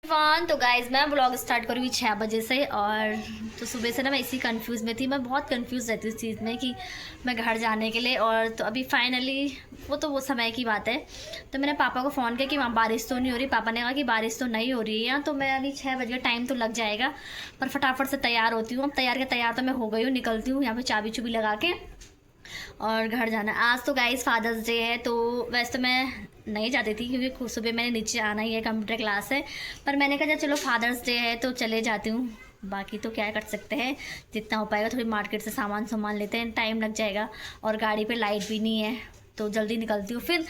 तो गाइज मैं blog start करूँगी 6 बजे से। और तो सुबह से ना मैं इसी कंफ्यूज में थी। मैं बहुत कंफ्यूज रहती हूँ इस चीज़ में कि मैं घर जाने के लिए। और तो अभी फाइनली वो समय की बात है। तो मैंने पापा को फ़ोन किया कि वहाँ बारिश तो नहीं हो रही। पापा ने कहा कि बारिश तो नहीं हो रही है यहाँ। तो मैं अभी 6 बजे टाइम तो लग जाएगा, पर फटाफट से तैयार होती हूँ। अब तैयार तो मैं हो गई हूँ, निकलती हूँ यहाँ पर चाबी चुबी लगा के और घर जाना। आज तो गाइस फादर्स डे है। तो वैसे तो मैं नहीं जाती थी क्योंकि सुबह मैंने नीचे आना ही है, कंप्यूटर क्लास है। पर मैंने कहा चलो फादर्स डे है तो चले जाती हूँ। बाकी तो क्या कर सकते हैं, जितना हो पाएगा। थोड़ी मार्केट से सामान लेते हैं, टाइम लग जाएगा। और गाड़ी पे लाइट भी नहीं है तो जल्दी निकलती हूँ फिर।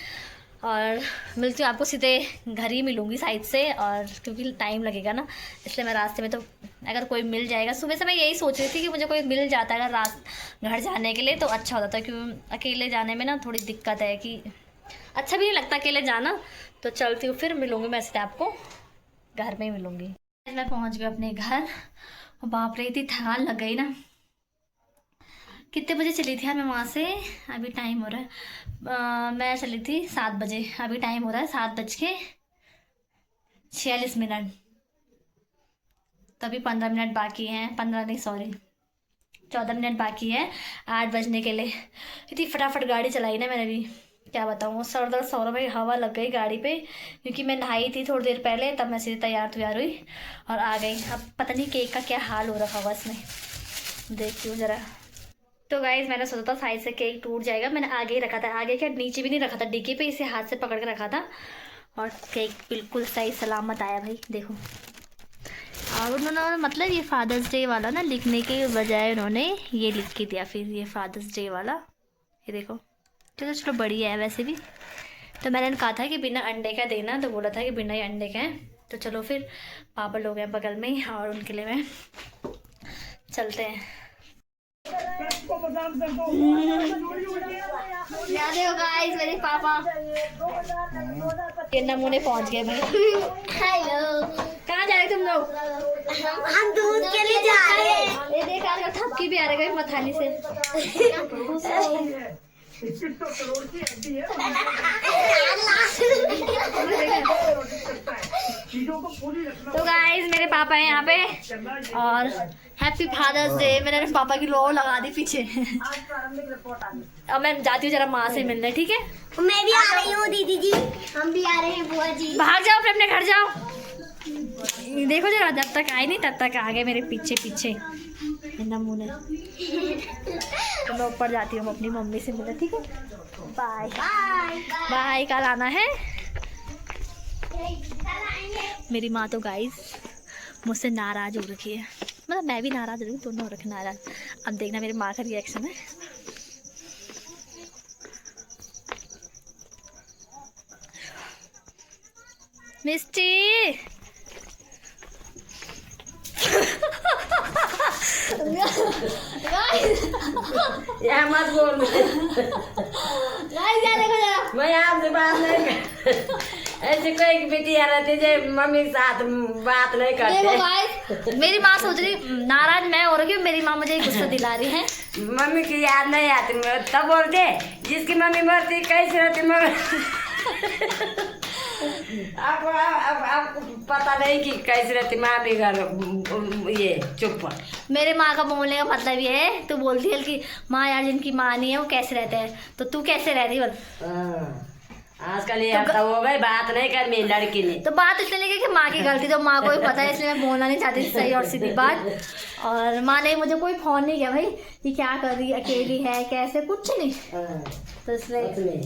और मिलती हूँ आपको सीधे घर ही मिलूँगी साइड से। और क्योंकि टाइम लगेगा ना, इसलिए मैं रास्ते में तो अगर कोई मिल जाएगा। सुबह से मैं यही सोच रही थी कि मुझे कोई मिल जाता है अगर घर जाने के लिए तो अच्छा होता था। क्योंकि अकेले जाने में ना थोड़ी दिक्कत है कि अच्छा भी नहीं लगता अकेले जाना। तो चलती हूँ, फिर मिलूँगी मैं सीधे आपको घर में ही मिलूँगी। मैं पहुँच गई अपने घर। बाप रे इतनी थकान लग गई ना। कितने बजे चली थी यार मैं वहाँ से? अभी टाइम हो रहा है, मैं चली थी 7 बजे। अभी टाइम हो रहा है 7:46। तभी 15 मिनट बाकी हैं। 15 नहीं, सॉरी 14 मिनट बाकी है 8 बजने के लिए। इतनी फटाफट गाड़ी चलाई ना मैंने भी, क्या बताऊँ। सर दर्द सौ रुपये हवा लग गई गाड़ी पे। क्योंकि मैं नहाई थी थोड़ी देर पहले, तब मैं सीधे तैयार हुई और आ गई। अब पता नहीं केक का क्या हाल हो रखा होगा इसमें, देखती हूँ ज़रा। तो गाइज मैंने सोचा था साइड से केक टूट जाएगा, मैंने आगे ही रखा था। आगे क्या, नीचे भी नहीं रखा था, डिग्गी पे इसे हाथ से पकड़ के रखा था। और केक बिल्कुल सही सलामत आया भाई, देखो। और उन्होंने मतलब ये फादर्स डे वाला ना लिखने के बजाय उन्होंने ये लिख के दिया फिर, ये फादर्स डे वाला। ये देखो, चलो बढ़िया है वैसे भी। तो मैंने कहा था कि बिना अंडे का देना, तो बोला था कि बिना ही अंडे का है। तो चलो फिर, पापा लोग हैं बगल में ही और उनके लिए मैं चलते हैं। याद है गाइस मेरे पापा ये नमूने पहुंच गए भाई। हेलो, कहाँ जा रहे तुम लोग? हम दूध के लिए जा रहे हैं। ये देखा थपकी भी आ रही है मथानी से। तो गाइस मेरे पापा हैं यहाँ पे और हैप्पी फादर्स डे। मैंने पापा की लो लगा दी पीछे। अब मैं जाती हूँ जरा माँ से मिलने, ठीक है? मैं भी आ रही हूँ दीदी जी, हम भी आ रहे हैं बुआ जी। भाग जाओ अपने घर जाओ। देखो जरा, जब तक आए नहीं तब तक आ गए मेरे पीछे नमूने। तो मैं ऊपर जाती हूँ अपनी मम्मी से मिलने, ठीक है? Bye bye. कल आना है मेरी माँ। तो गाइस मुझसे नाराज हो रखी है, मतलब मैं भी नाराज हो रही हूँ, दोनों हो रखे नाराज। अब देखना मेरी माँ का रिएक्शन है। मिस्टी यार मत बोल। मैं आपसे बात नहीं कर। ऐसे कोई बेटियां रहती है मम्मी के साथ बात नहीं करते। मेरी माँ सोच रही नाराज मैं हो रही हूँ, मेरी माँ मुझे गुस्सा दिला रही है। मम्मी की याद नहीं आती, तब बोलते जिसकी मम्मी मरती कैसे रहती मम्मी। आपको पता नहीं कि कैसे रहती माँ भी घर ये चुप। मेरे माँ का बोलने का मतलब ये है, तो बोलती है कि माँ यार जिनकी माँ नहीं है वो कैसे रहते हैं, तो तू कैसे रह रही बोल। आजकल ये हफ्ता हो गई बात नहीं कर मेरी लड़की ने। तो बात इसलिए नहीं कि माँ की गलती, तो माँ को भी पता है, इसलिए मैं बोलना नहीं चाहती, सही और सीधी बात। और माँ ने मुझे कोई फोन नहीं किया भाई कि क्या कर रही, अकेली है कैसे, कुछ नहीं। तो इसलिए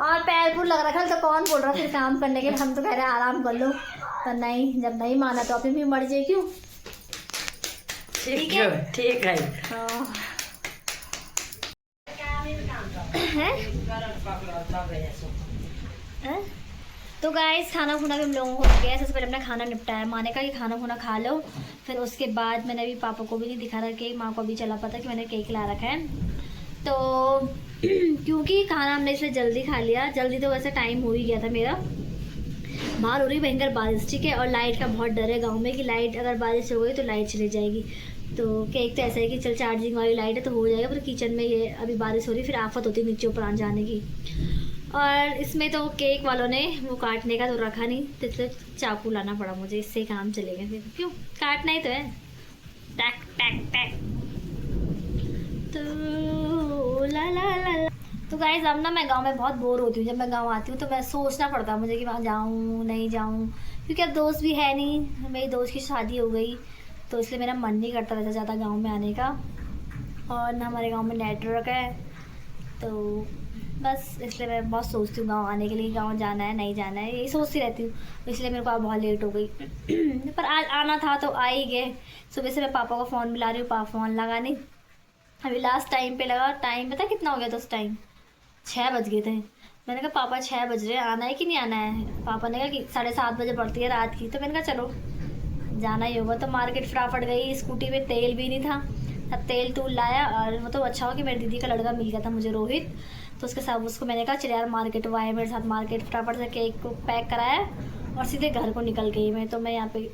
और पैर पूर लग रखा है, तो कौन बोल रहा फिर काम करने के लिए? हम तो कह रहे हैं आराम कर लो, पर नहीं, जब नहीं माना तो अपनी भी मर जाए। क्यों? ठीक है, ठीक है। तो गाइस खाना खुना भी हम लोगों को हो गया। सबसे पहले अपना खाना निपटाया। माँ ने कहा कि खाना खुना खा लो, फिर उसके बाद मैंने अभी पापा को भी नहीं दिखा रहा केक, माँ को भी चला पता कि मैंने केक ला रखा है। तो क्योंकि खाना हमने इसलिए जल्दी खा लिया, जल्दी तो वैसे टाइम हो ही गया था मेरा। बाहर हो रही भयंकर बारिश, ठीक है? और लाइट का बहुत डर है गाँव में कि लाइट अगर बारिश हो गई तो लाइट चली जाएगी। तो केक तो ऐसा है कि चल चार्जिंग वाली लाइट है तो हो जाएगा, पर किचन में ये अभी बारिश हो रही, फिर आफत होती है नीचे ऊपर जाने की। और इसमें तो केक वालों ने वो काटने का तो रखा नहीं, तो इसलिए चाकू लाना पड़ा मुझे, इससे काम चलेगा। फिर क्यों, काटना ही तो है। टैक टैक टैक। तो ला ला ला ला। तो गाइस अब ना मैं गांव में बहुत बोर होती हूँ। जब मैं गांव आती हूँ तो मैं सोचना पड़ता है मुझे कि वहाँ जाऊँ नहीं जाऊँ, क्योंकि अब दोस्त भी है नहीं। मेरी दोस्त की शादी हो गई तो इसलिए मेरा मन नहीं करता वैसे ज़्यादा गांव में आने का, और ना हमारे गांव में नेटवर्क है। तो बस इसलिए मैं बहुत सोचती हूँ गांव आने के लिए, गांव जाना है नहीं जाना है, यही सोचती रहती हूँ। इसलिए मेरे को अब बहुत लेट हो गई पर आज आना था तो आ ही गए। सुबह से मैं पापा को फ़ोन मिला रही हूँ, पापा फ़ोन लगा नहीं। अभी लास्ट टाइम पे लगा, टाइम पता कितना हो गया था उस टाइम, 6 बज गए थे। मैंने कहा पापा 6 बज रहे हैं, आना है कि नहीं आना है। पापा ने कहा कि 7:30 बजे पड़ती है रात की। तो मैंने कहा चलो जाना ही होगा। तो मार्केट फटाफट गई, स्कूटी में तेल भी नहीं था, अब तेल तूल लाया। और वो तो अच्छा हो कि मेरी दीदी का लड़का मिल गया था मुझे, रोहित। तो उसके साथ उसको मैंने कहा चल यार मार्केट, वो आए मेरे साथ मार्केट। फटाफट से केक को पैक कराया और सीधे घर को निकल गई मैं। तो मैं यहाँ पे,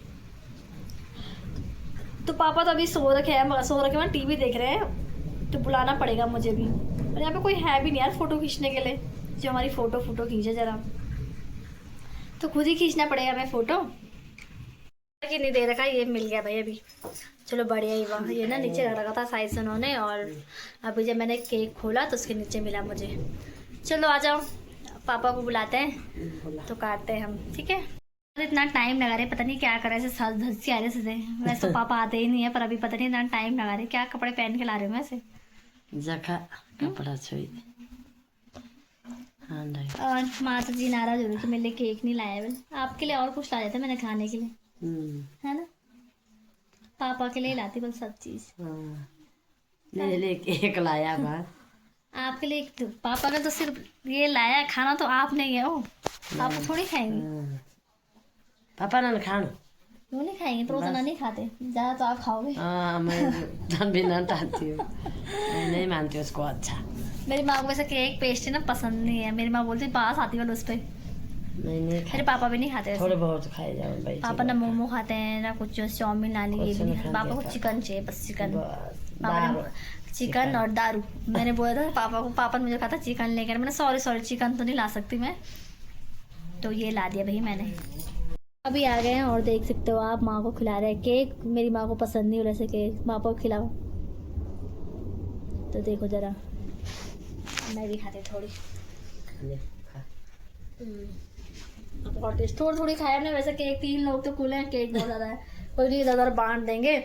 तो पापा तो अभी सो रखे हैं, वहाँ टीवी देख रहे हैं। तो बुलाना पड़ेगा मुझे भी, और यहाँ पे कोई है भी नहीं यार फ़ोटो खींचने के लिए जो हमारी फ़ोटो खींचे ज़रा। तो खुद ही खींचना पड़ेगा मैं फ़ोटो। कि नहीं दे रखा, ये मिल गया भाई अभी, चलो बढ़िया ही। वहाँ ये ना नीचे रखा था साइज से उन्होंने, और अभी जब मैंने केक खोला तो उसके नीचे मिला मुझे। चलो आ जाओ, पापा को बुलाते हैं तो काटते हैं हम, ठीक है। इतना टाइम लगा रहे, पता नहीं क्या कर रहे, ऐसे धस्सी आ रहे सीधे। वैसे तो पापा आते ही नहीं है, पर अभी पता नहीं इतना टाइम लगा रहे। क्या कपड़े पहन के ला रहे हो वैसे? जखा कपड़ा छोड़। और माता जी नाराज हो रही कि मेरे लिए केक नहीं लाया। आपके लिए और कुछ लाया था मैंने खाने के लिए, है ना। पापा के लिए लाती बस सब चीज। मेरे लिए केक लाया बा। आपके लिए तो, पापा का तो सिर्फ ये लाया, खाना तो आपने ही है। वो आप थोड़ी खाएंगे। पापा ना खाना वो नहीं खाएंगे तो उतना नहीं खाते, ज़्यादा तो आप खाओगे। मैं भी ना चाहती हूँ, मैं नहीं मानती उसको। अच्छा मेरी माँ को वैसे केक पेस्ट्री ना पसंद नहीं है। मेरी माँ बोलती पास आती वाले उस पर। नहीं मेरे पापा भी नहीं खाते थोड़े बहुत खाए जाओ भाई। पापा ना मोमो खाते हैं ना कुछ, चाउमीन लानी ये भी नहीं। पापा को चिकन चाहिए, बस चिकन। पापा ने चिकन और दारू। मैंने बोला था पापा को, पापा ने मुझे कहा था चिकन लेकर। मैंने सॉरी चिकन तो नहीं ला सकती मैं, तो ये ला दिया भाई मैंने। अभी आ गए हैं और देख सकते हो आप, माँ को खिला रहे हैं केक। मेरी माँ को पसंद नहीं हो वैसे केक, पापा को खिलाओ। तो देखो जरा, मैं भी खाती थोड़ी। और टेस्ट थोड़ी खाया हमने वैसे। केक 3 लोग तो खुले हैं, केक बहुत ज़्यादा है, कोई नहीं, इधर बांट देंगे।